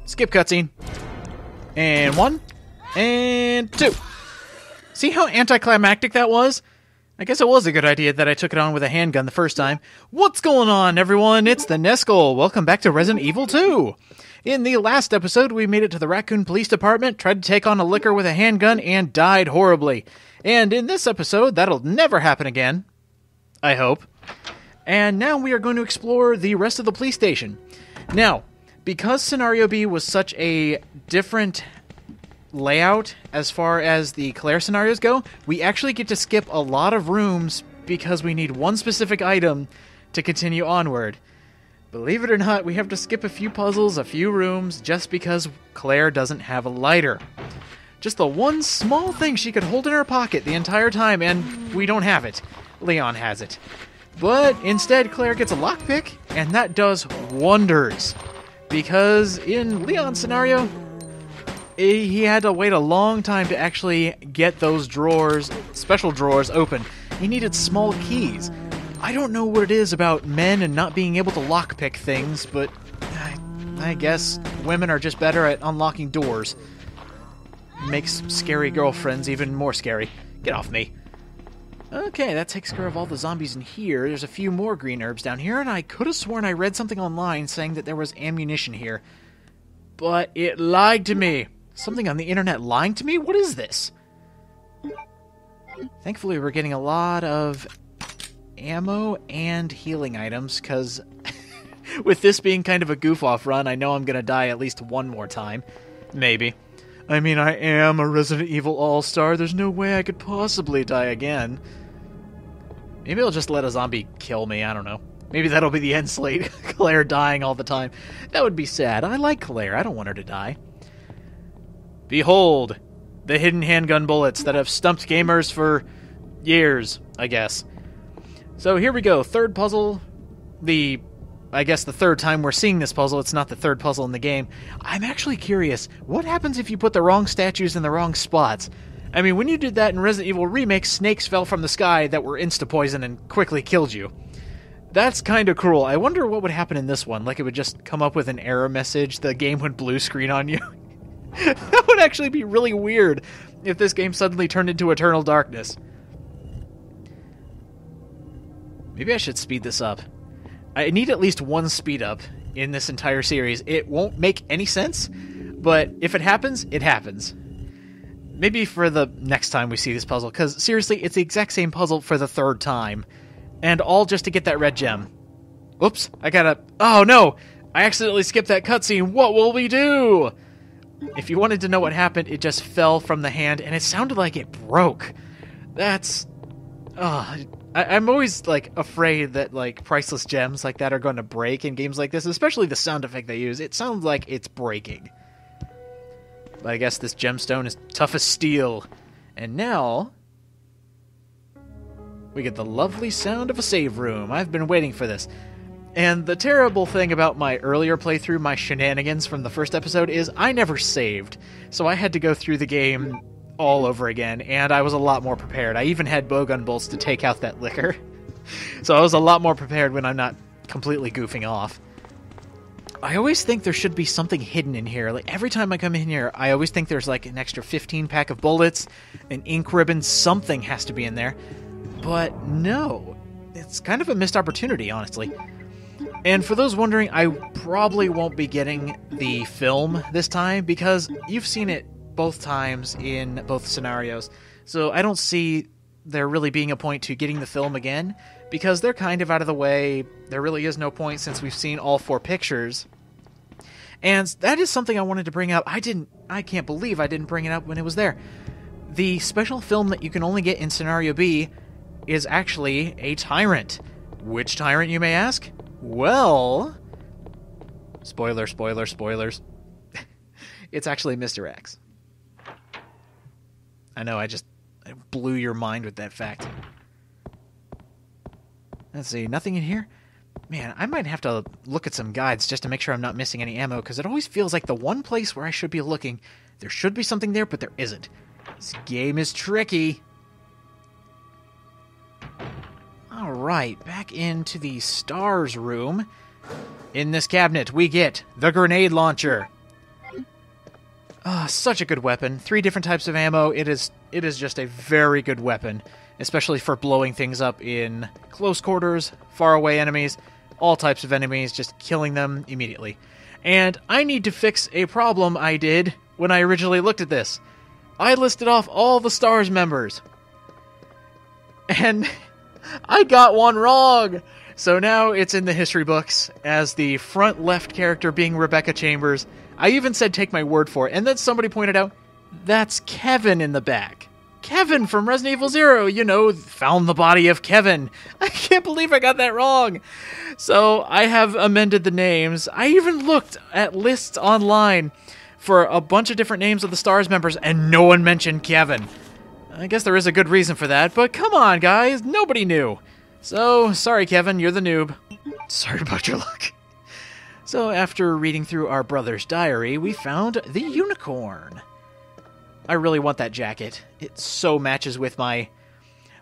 Skip cutscene. And 1. And 2. See how anticlimactic that was? I guess it was a good idea that I took it on with a handgun the first time. What's going on, everyone? It's the Neskull. Welcome back to Resident Evil 2. In the last episode, we made it to the Raccoon Police Department, tried to take on a licker with a handgun, and died horribly. And in this episode, that'll never happen again. I hope. And now we are going to explore the rest of the police station. Now, because Scenario B was such a different layout as far as the Claire scenarios go, we actually get to skip a lot of rooms because we need one specific item to continue onward. Believe it or not, we have to skip a few puzzles, a few rooms, just because Claire doesn't have a lighter. Just the one small thing she could hold in her pocket the entire time, and we don't have it. Leon has it. But instead, Claire gets a lockpick, and that does wonders. Because in Leon's scenario, he had to wait a long time to actually get those drawers, special drawers, open. He needed small keys. I don't know what it is about men and not being able to lockpick things, but I guess women are just better at unlocking doors. Makes scary girlfriends even more scary. Get off me. Okay, that takes care of all the zombies in here. There's a few more green herbs down here, and I could have sworn I read something online saying that there was ammunition here. But it lied to me. Something on the internet lying to me? What is this? Thankfully, we're getting a lot of ammo and healing items, because with this being kind of a goof-off run, I know I'm going to die at least one more time. Maybe. I mean, I am a Resident Evil All-Star. There's no way I could possibly die again. Maybe I'll just let a zombie kill me. I don't know. Maybe that'll be the end slate. Claire dying all the time. That would be sad. I like Claire. I don't want her to die. Behold, the hidden handgun bullets that have stumped gamers for years, I guess. So here we go. Third puzzle. I guess the third time we're seeing this puzzle. It's not the third puzzle in the game. I'm actually curious. What happens if you put the wrong statues in the wrong spots? I mean, when you did that in Resident Evil Remake, snakes fell from the sky that were insta-poison and quickly killed you. That's kind of cruel. I wonder what would happen in this one. Like, it would just come up with an error message. The game would blue screen on you. That would actually be really weird if this game suddenly turned into Eternal Darkness. Maybe I should speed this up. I need at least one speed up in this entire series. It won't make any sense, but if it happens, it happens. Maybe for the next time we see this puzzle, because seriously, it's the exact same puzzle for the third time. And all just to get that red gem. Oops, oh no! I accidentally skipped that cutscene. What will we do? If you wanted to know what happened, it just fell from the hand, and it sounded like it broke. That's... I'm always, afraid that, priceless gems like that are going to break in games like this, especially the sound effect they use. It sounds like it's breaking. But I guess this gemstone is tough as steel. And now... we get the lovely sound of a save room. I've been waiting for this. And the terrible thing about my earlier playthrough, my shenanigans from the first episode, is I never saved. So I had to go through the game all over again, and I was a lot more prepared. I even had bowgun bolts to take out that licker. So I was a lot more prepared when I'm not completely goofing off. I always think there should be something hidden in here. Like, every time I come in here, I always think there's an extra 15 pack of bullets, an ink ribbon, something has to be in there. But no, it's kind of a missed opportunity, honestly. And for those wondering, I probably won't be getting the film this time, because you've seen it both times in both scenarios. So I don't see there really being a point to getting the film again, because they're kind of out of the way. There really is no point since we've seen all 4 pictures. And that is something I wanted to bring up. I can't believe I didn't bring it up when it was there. The special film that you can only get in Scenario B is actually a tyrant. Which tyrant, you may ask? Well... spoilers. It's actually Mr. X. I know, I blew your mind with that fact. Let's see, nothing in here? Man, I might have to look at some guides just to make sure I'm not missing any ammo, because it always feels like the one place where I should be looking, there should be something there, but there isn't. This game is tricky. Alright, back into the stars room. In this cabinet, we get the grenade launcher. Such a good weapon. 3 different types of ammo. It is just a very good weapon, especially for blowing things up in close quarters, far away enemies, all types of enemies, just killing them immediately. And I need to fix a problem I did when I originally looked at this. I listed off all the STARS members, and I got one wrong. So now it's in the history books as the front left character being Rebecca Chambers. I even said take my word for it, and then somebody pointed out, that's Kevin in the back. Kevin from Resident Evil Zero, you know, found the body of Kevin. I can't believe I got that wrong. So I have amended the names. I even looked at lists online for a bunch of different names of the STARS members, and no one mentioned Kevin. I guess there is a good reason for that, but come on, guys, nobody knew. So, sorry, Kevin, you're the noob. Sorry about your luck. So, after reading through our brother's diary, we found the unicorn. I really want that jacket. It so matches with my...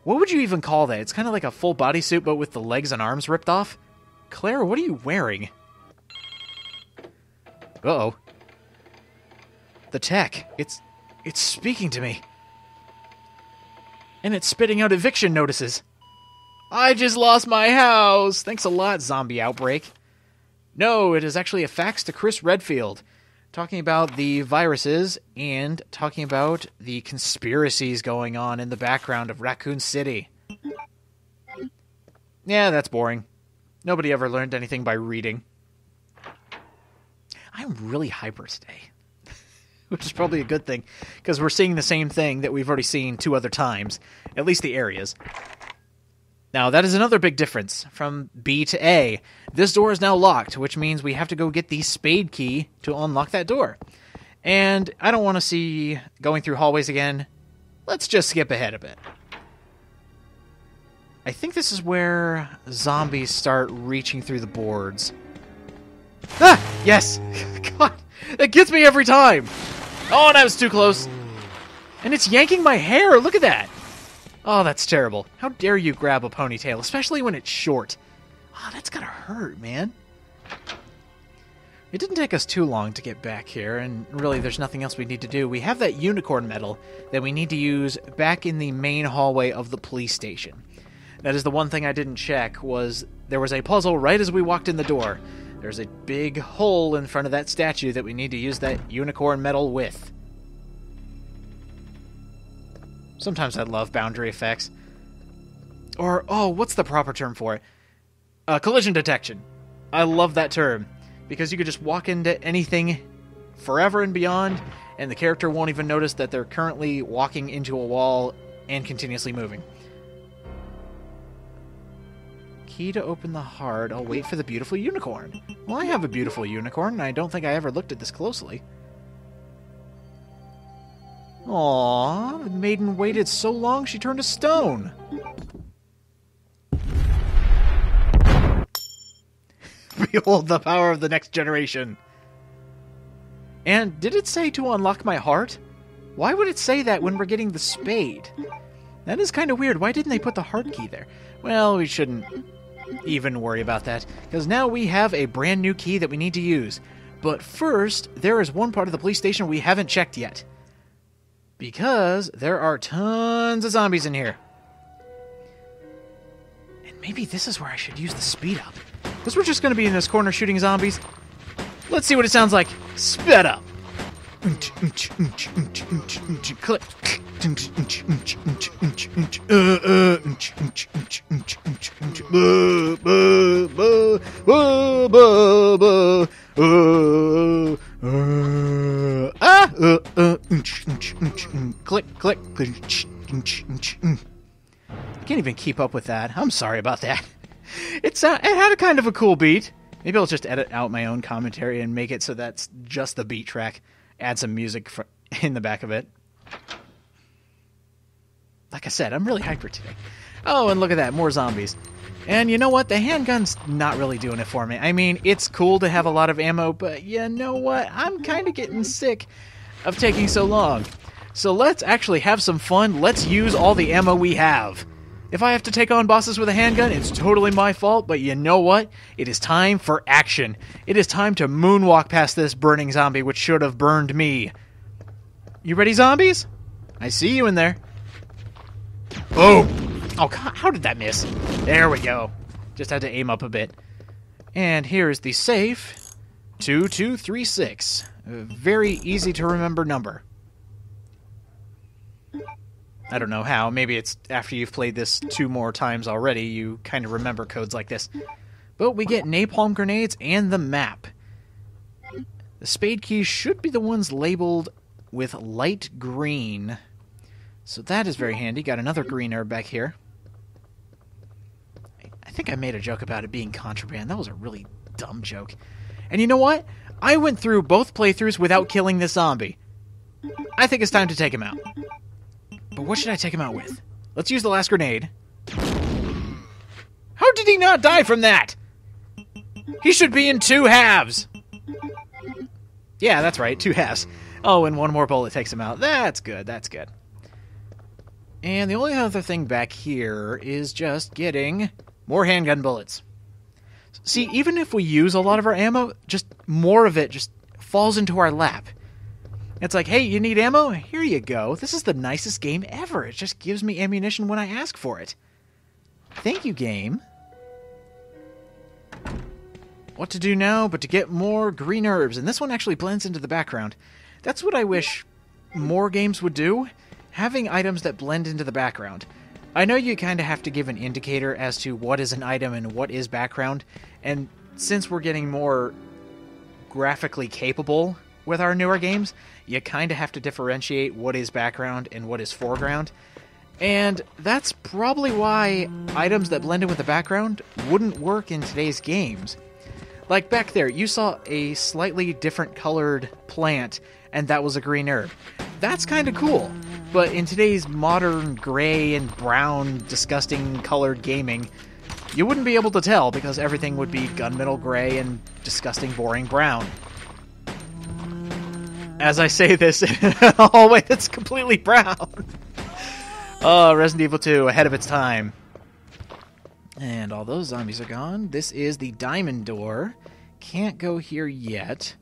What would you even call that? It's kind of like a full bodysuit, but with the legs and arms ripped off. Claire, what are you wearing? Uh-oh. The tech. It's speaking to me. And it's spitting out eviction notices. I just lost my house. Thanks a lot, Zombie Outbreak. No, it is actually a fax to Chris Redfield, talking about the viruses and talking about the conspiracies going on in the background of Raccoon City. Yeah, that's boring. Nobody ever learned anything by reading. I'm really hyper today, which is probably a good thing, because we're seeing the same thing that we've already seen 2 other times, at least the areas. Now, that is another big difference from B to A. This door is now locked, which means we have to go get the spade key to unlock that door. And I don't want to see going through hallways again. Let's just skip ahead a bit. I think this is where zombies start reaching through the boards. Ah! Yes! God, that gets me every time! Oh, that was too close. And it's yanking my hair! Look at that! Oh, that's terrible. How dare you grab a ponytail, especially when it's short. Oh, that's gotta hurt, man. It didn't take us too long to get back here, and really there's nothing else we need to do. We have that unicorn medal that we need to use back in the main hallway of the police station. That is the one thing I didn't check, was there was a puzzle right as we walked in the door. There's a big hole in front of that statue that we need to use that unicorn medal with. Sometimes I love boundary effects. Or, oh, what's the proper term for it? Collision detection. I love that term, because you could just walk into anything forever and beyond, and the character won't even notice that they're currently walking into a wall and continuously moving. Key to open the heart. I'll wait for the beautiful unicorn. Well, I have a beautiful unicorn, and I don't think I ever looked at this closely. Aww, the maiden waited so long she turned to stone. Behold the power of the next generation. And did it say to unlock my heart? Why would it say that when we're getting the spade? That is kind of weird. Why didn't they put the heart key there? Well, we shouldn't even worry about that, because now we have a brand new key that we need to use. But first, there is one part of the police station we haven't checked yet, because there are tons of zombies in here. And maybe this is where I should use the speed up, because we're just going to be in this corner shooting zombies. Let's see what it sounds like. Sped up. Click. Click. I can't even keep up with that. I'm sorry about that. It had a kind of a cool beat. Maybe I'll just edit out my own commentary and make it so that's just the beat track. Add some music in the back of it. Like I said, I'm really hyper today. Oh, and look at that, more zombies. And you know what? The handgun's not really doing it for me. I mean, it's cool to have a lot of ammo, but you know what? I'm kind of getting sick of taking so long. So let's actually have some fun. Let's use all the ammo we have. If I have to take on bosses with a handgun, it's totally my fault, but you know what? It is time for action. It is time to moonwalk past this burning zombie, which should have burned me. You ready, zombies? I see you in there. Boom! Oh, God, how did that miss? There we go. Just had to aim up a bit. And here is the safe. 2236. A very easy to remember number. I don't know how. Maybe it's after you've played this 2 more times already, you kind of remember codes like this. But we get napalm grenades and the map. The spade keys should be the ones labeled with light green. So that is very handy. Got another green herb back here. I think I made a joke about it being contraband. That was a really dumb joke. And you know what? I went through both playthroughs without killing this zombie. I think it's time to take him out. But what should I take him out with? Let's use the last grenade. How did he not die from that? He should be in 2 halves. Yeah, that's right, 2 halves. Oh, and 1 more bullet takes him out. That's good, that's good. And the only other thing back here is just getting more handgun bullets. See, even if we use a lot of our ammo, just more of it just falls into our lap. It's like, hey, you need ammo? Here you go. This is the nicest game ever. It just gives me ammunition when I ask for it. Thank you, game. What to do now but to get more green herbs? And this one actually blends into the background. That's what I wish more games would do. Having items that blend into the background. I know you kind of have to give an indicator as to what is an item and what is background, and since we're getting more graphically capable with our newer games, you kind of have to differentiate what is background and what is foreground, and that's probably why items that blend in with the background wouldn't work in today's games. Like back there, you saw a slightly different colored plant, and that was a green herb. That's kind of cool. But in today's modern gray and brown, disgusting colored gaming, you wouldn't be able to tell because everything would be gunmetal gray and disgusting, boring brown. As I say this in a hallway that's completely brown. Oh, Resident Evil 2, ahead of its time. And all those zombies are gone. This is the diamond door. Can't go here yet.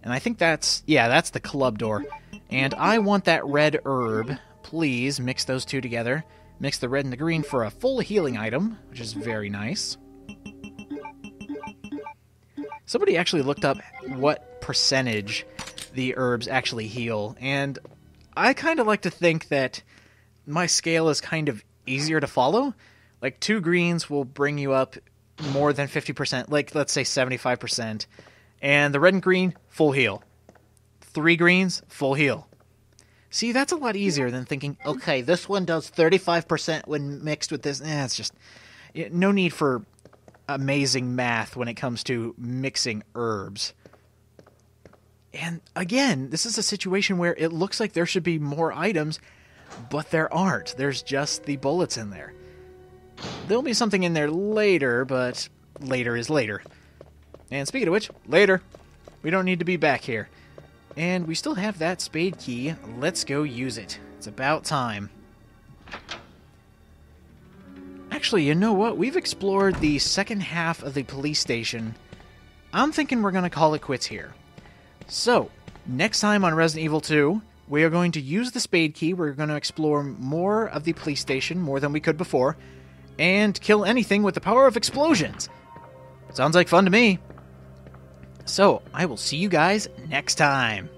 And I think that's the club door. And I want that red herb. Please mix those two together. Mix the red and the green for a full healing item, which is very nice. Somebody actually looked up what percentage the herbs actually heal, and I kind of like to think that my scale is kind of easier to follow. Like 2 greens will bring you up more than 50%, like let's say 75%. And the red and green, full heal. 3 greens, full heal. See, that's a lot easier than thinking, okay, this one does 35% when mixed with this. It's just no need for amazing math when it comes to mixing herbs. And again, this is a situation where it looks like there should be more items, but there aren't. There's just the bullets in there. There'll be something in there later, but later is later. And speaking of which, later. We don't need to be back here. And we still have that spade key. Let's go use it. It's about time. Actually, you know what? We've explored the second half of the police station. I'm thinking we're going to call it quits here. So, next time on Resident Evil 2, we are going to use the spade key. We're going to explore more of the police station, more than we could before, and kill anything with the power of explosions. Sounds like fun to me. So, I will see you guys next time.